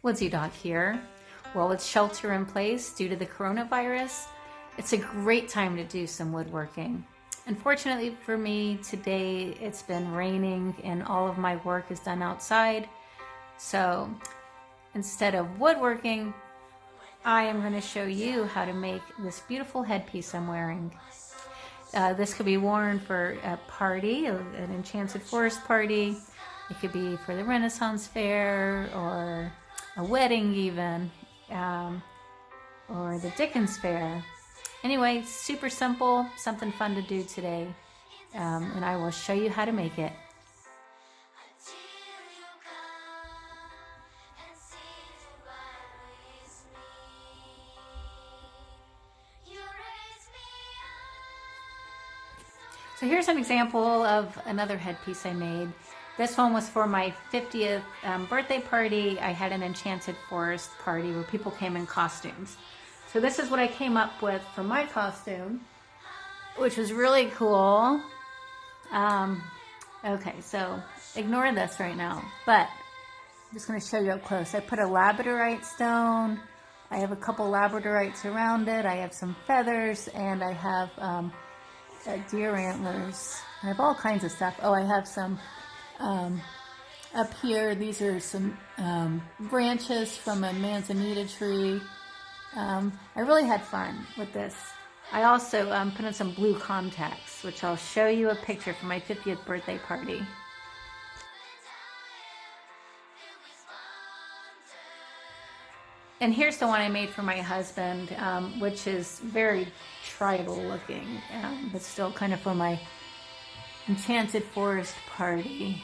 Woodsy Dog here. Well, it's shelter in place due to the coronavirus. It's a great time to do some woodworking. Unfortunately for me, today it's been raining and all of my work is done outside. So instead of woodworking, I am going to show you how to make this beautiful headpiece I'm wearing. This could be worn for a party, an Enchanted Forest party. It could be for the Renaissance Fair or a wedding even, or the Dickens Fair. Anyway, super simple, something fun to do today, and I will show you how to make it. So here's an example of another headpiece I made. This one was for my 50th birthday party. I had an Enchanted Forest party where people came in costumes. So this is what I came up with for my costume, which was really cool. Okay, so ignore this right now, but I'm just going to show you up close. I put a labradorite stone. I have a couple labradorites around it. I have some feathers, and I have deer antlers. I have all kinds of stuff. Oh, I have some up here. These are some branches from a manzanita tree. I really had fun with this. I also put in some blue contacts, which I'll show you a picture from my 50th birthday party. And here's the one I made for my husband, which is very tribal looking, but still kind of for my Enchanted Forest party.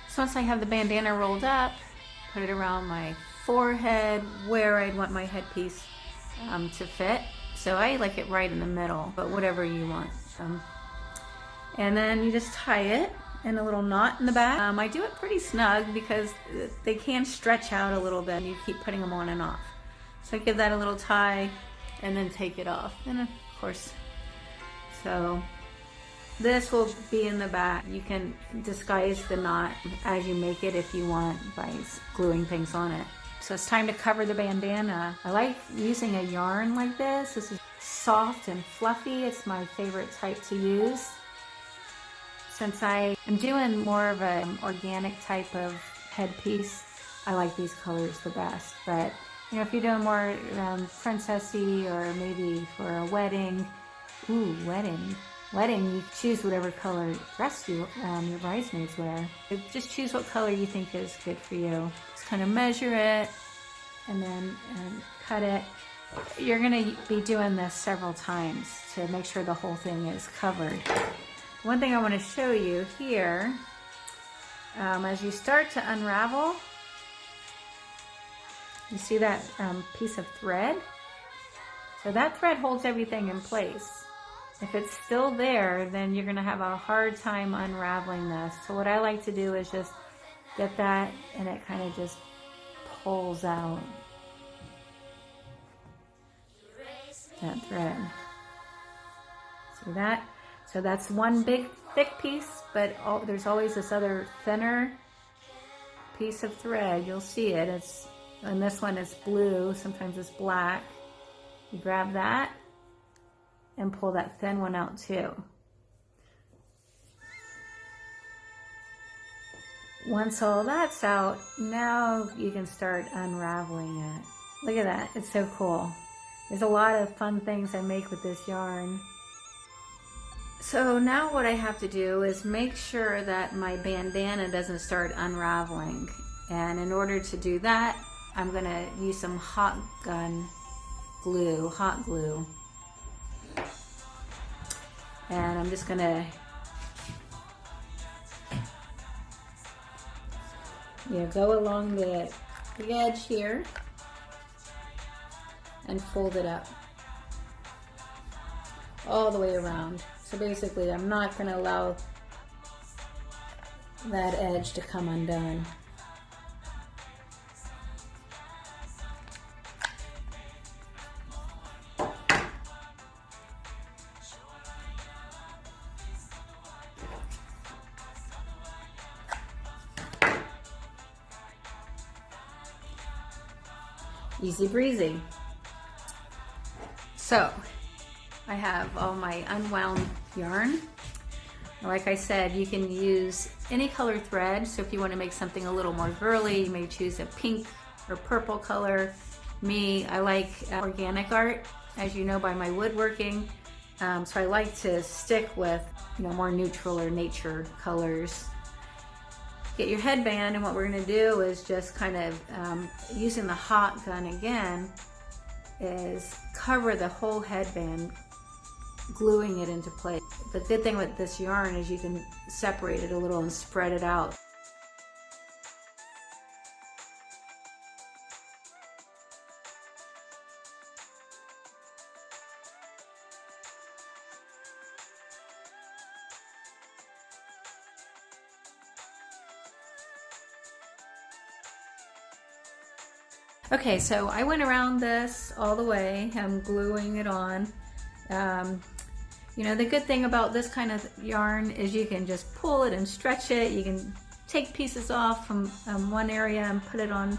So once I have the bandana rolled up, put it around my forehead where I'd want my headpiece to fit. So I like it right in the middle, but whatever you want. And then you just tie it in a little knot in the back. I do it pretty snug because they can stretch out a little bit. You keep putting them on and off. So I give that a little tie and then take it off. And of course, so this will be in the back. You can disguise the knot as you make it if you want by gluing things on it. So it's time to cover the bandana. I like using a yarn like this. This is soft and fluffy. It's my favorite type to use. Since I am doing more of an organic type of headpiece, I like these colors the best. But you know, if you're doing more princessy or maybe for a wedding, wedding, you choose whatever color dress your bridesmaids wear. Just choose what color you think is good for you. Just kind of measure it and then cut it. You're gonna be doing this several times to make sure the whole thing is covered. One thing I want to show you here, as you start to unravel, you see that piece of thread? So that thread holds everything in place. If it's still there, then you're going to have a hard time unraveling this. So what I like to do is just get that, and it kind of just pulls out that thread. See that? So that's one big thick piece, but there's always this other thinner piece of thread. You'll see it. And this one is blue, sometimes it's black. You grab that and pull that thin one out too. Once all that's out, now you can start unraveling it. Look at that, it's so cool. There's a lot of fun things I make with this yarn. So now what I have to do is make sure that my bandana doesn't start unraveling. And in order to do that, I'm gonna use some hot glue. And I'm just gonna go along the edge here and fold it up all the way around. So basically, I'm not going to allow that edge to come undone. Easy breezy. So I have all my unwound yarn. Like I said, you can use any color thread. So if you want to make something a little more girly, you may choose a pink or purple color. Me, I like organic art, as you know by my woodworking. So I like to stick with, more neutral or nature colors. Get your headband, and what we're going to do is just kind of using the hot gun again, is cover the whole headband, gluing it into place. The good thing with this yarn is you can separate it a little and spread it out. Okay, so I went around this all the way. I'm gluing it on. The good thing about this kind of yarn is you can just pull it and stretch it. You can take pieces off from one area and put it on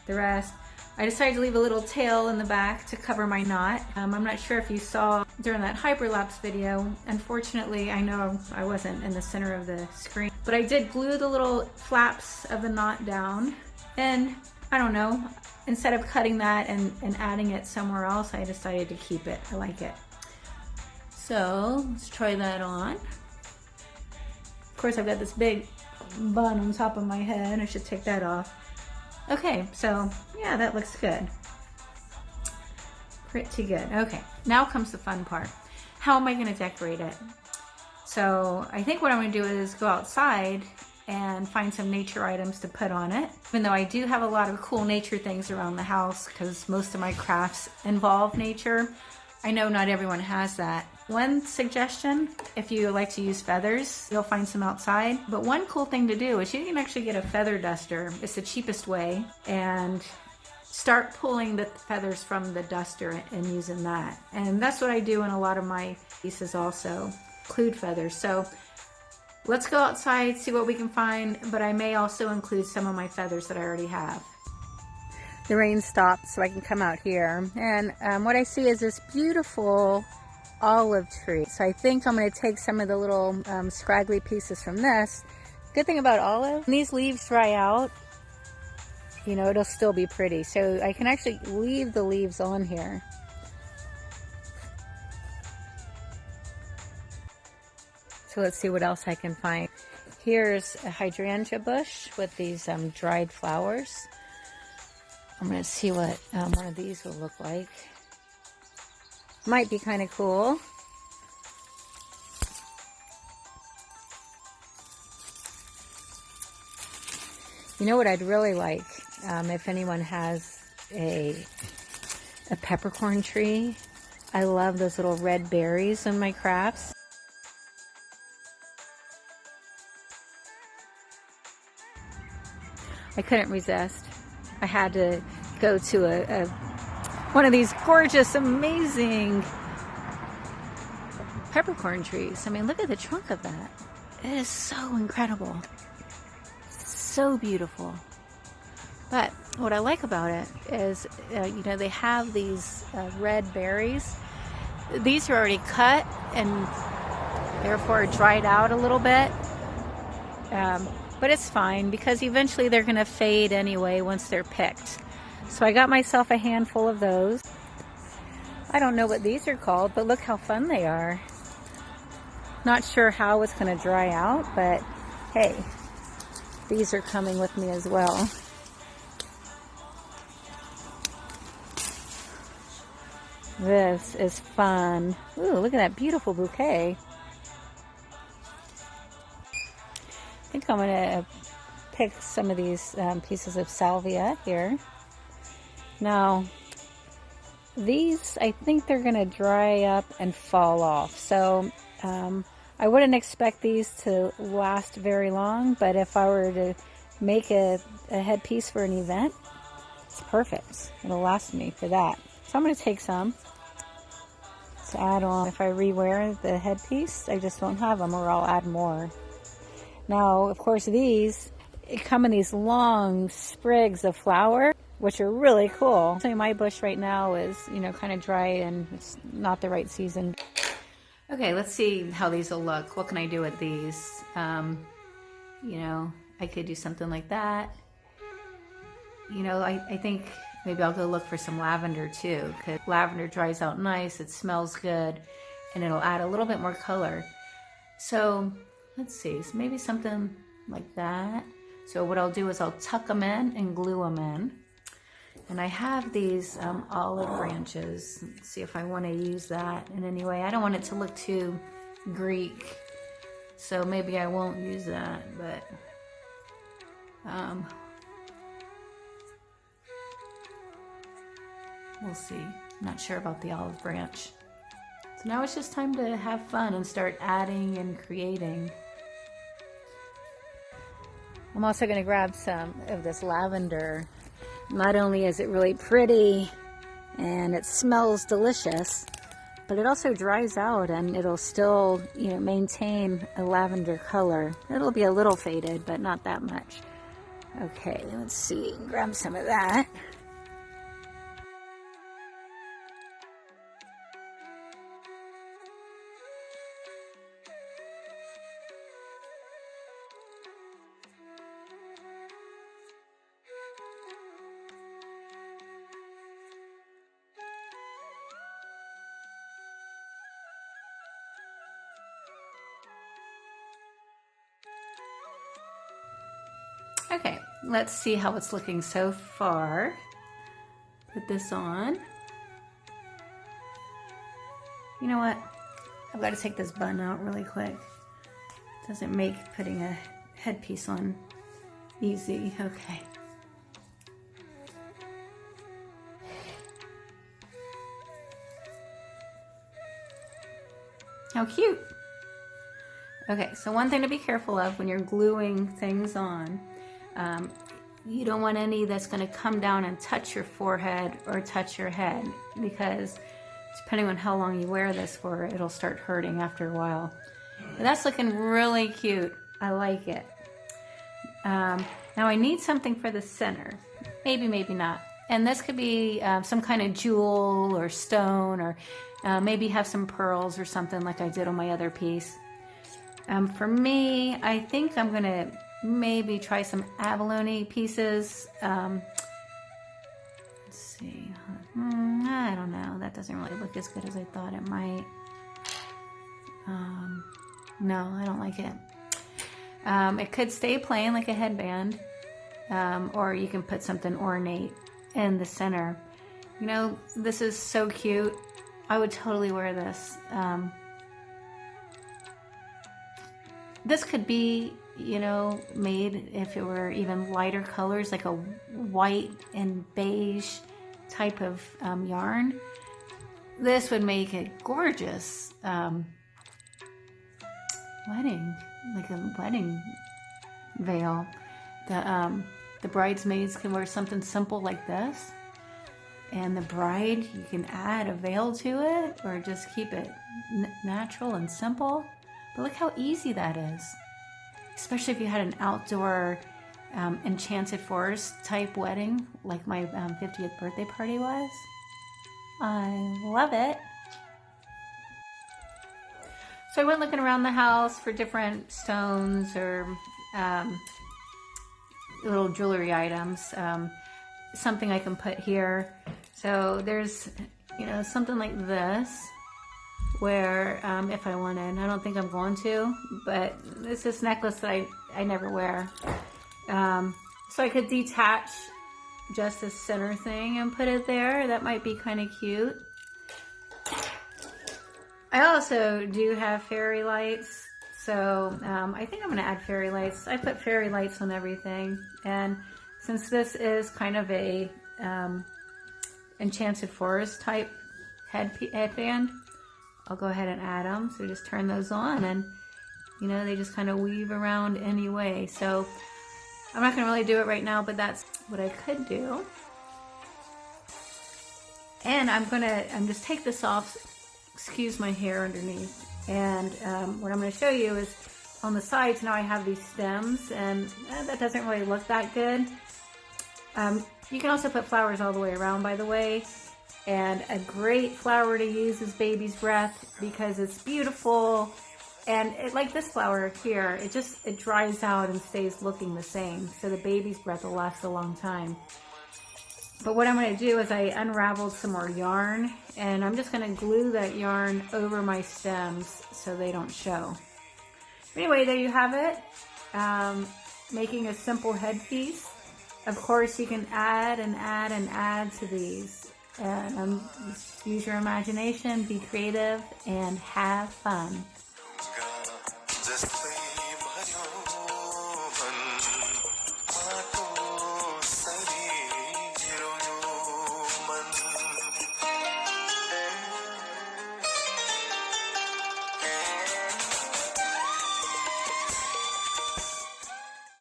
the rest. I decided to leave a little tail in the back to cover my knot. I'm not sure if you saw during that hyperlapse video. Unfortunately, I know I wasn't in the center of the screen, but I did glue the little flaps of the knot down, and I don't know, instead of cutting that and adding it somewhere else, I decided to keep it. I like it. So let's try that on. Of course, I've got this big bun on top of my head. I should take that off. Okay, so yeah, that looks good. Pretty good. Okay, now comes the fun part. How am I gonna decorate it? So I think what I'm gonna do is go outside and find some nature items to put on it. Even though I do have a lot of cool nature things around the house, because most of my crafts involve nature, I know not everyone has that. One suggestion, if you like to use feathers, you'll find some outside. But one cool thing to do is you can actually get a feather duster. It's the cheapest way, and start pulling the feathers from the duster and using that. And that's what I do in a lot of my pieces also, include feathers. So let's go outside, see what we can find, but I may also include some of my feathers that I already have. The rain stopped, so I can come out here. And what I see is this beautiful olive tree. So I think I'm going to take some of the little scraggly pieces from this. Good thing about olive, when these leaves dry out, it'll still be pretty. So I can actually leave the leaves on here. So let's see what else I can find. Here's a hydrangea bush with these dried flowers. I'm going to see what one of these will look like. Might be kind of cool. You know what I'd really like? If anyone has a peppercorn tree. I love those little red berries in my crafts. I couldn't resist. I had to go to one of these gorgeous, amazing peppercorn trees. I mean, look at the trunk of that. It is so incredible. So beautiful. But what I like about it is, they have these red berries. These are already cut and therefore dried out a little bit. But it's fine because eventually they're going to fade anyway once they're picked. So I got myself a handful of those. I don't know what these are called, but look how fun they are. Not sure how it's going to dry out, but hey, these are coming with me as well. This is fun. Ooh, look at that beautiful bouquet. I think I'm going to pick some of these pieces of salvia here. Now, these, I think they're going to dry up and fall off. So I wouldn't expect these to last very long, but if I were to make a headpiece for an event, it's perfect. It'll last me for that. So I'm going to take some to add on. If I rewear the headpiece, I just won't have them, or I'll add more. Now, of course, these come in these long sprigs of flower. which are really cool. So my bush right now is, you know, kind of dry and it's not the right season. Okay, let's see how these will look. What can I do with these? You know, I could do something like that. You know, I think maybe I'll go look for some lavender too, because lavender dries out nice, it smells good, and it'll add a little bit more color. So let's see, so maybe something like that. So what I'll do is I'll tuck them in and glue them in. And I have these olive branches. Let's see if I want to use that in any way. I don't want it to look too Greek, so maybe I won't use that, but we'll see. I'm not sure about the olive branch. So now it's just time to have fun and start adding and creating. I'm also going to grab some of this lavender. Not only is it really pretty and it smells delicious, but it also dries out and it'll still, you know, maintain a lavender color. It'll be a little faded, but not that much. Okay, let's see. Grab some of that. Okay, let's see how it's looking so far. Put this on. You know what? I've got to take this bun out really quick. It doesn't make putting a headpiece on easy. Okay. How cute. Okay, so one thing to be careful of when you're gluing things on, you don't want any that's going to come down and touch your forehead or touch your head, because depending on how long you wear this for, it'll start hurting after a while. But that's looking really cute. I like it. Now I need something for the center. Maybe, maybe not. And this could be some kind of jewel or stone, or maybe have some pearls or something like I did on my other piece. For me, I think I'm going to maybe try some abalone pieces. Let's see. I don't know. That doesn't really look as good as I thought it might. No, I don't like it. It could stay plain like a headband, or you can put something ornate in the center. You know, this is so cute. I would totally wear this. This could be, you know, made if it were even lighter colors, like a white and beige type of yarn. This would make a gorgeous wedding, like a wedding veil. The bridesmaids can wear something simple like this, and the bride, you can add a veil to it or just keep it natural and simple. But look how easy that is, especially if you had an outdoor Enchanted Forest type wedding like my 50th birthday party was. I love it. So I went looking around the house for different stones or little jewelry items, something I can put here. So there's, you know, something like this, where if I wanted, I don't think I'm going to, but it's this necklace that I never wear. So I could detach just this center thing and put it there. That might be kind of cute. I also do have fairy lights, so I think I'm going to add fairy lights. I put fairy lights on everything, and since this is kind of a Enchanted Forest type headband, I'll go ahead and add them. So just turn those on, and you know, they just kind of weave around anyway. So I'm not going to really do it right now, but that's what I could do. And I'm just take this off, excuse my hair underneath. And what I'm going to show you is on the sides, now I have these stems, and that doesn't really look that good. You can also put flowers all the way around, by the way. And a great flower to use is baby's breath because it's beautiful. And like this flower here, it dries out and stays looking the same. So the baby's breath will last a long time. But what I'm going to do is I unraveled some more yarn, and I'm just going to glue that yarn over my stems so they don't show. Anyway, there you have it. Making a simple headpiece. Of course, you can add and add and add to these. And just use your imagination, be creative, and have fun. Just please.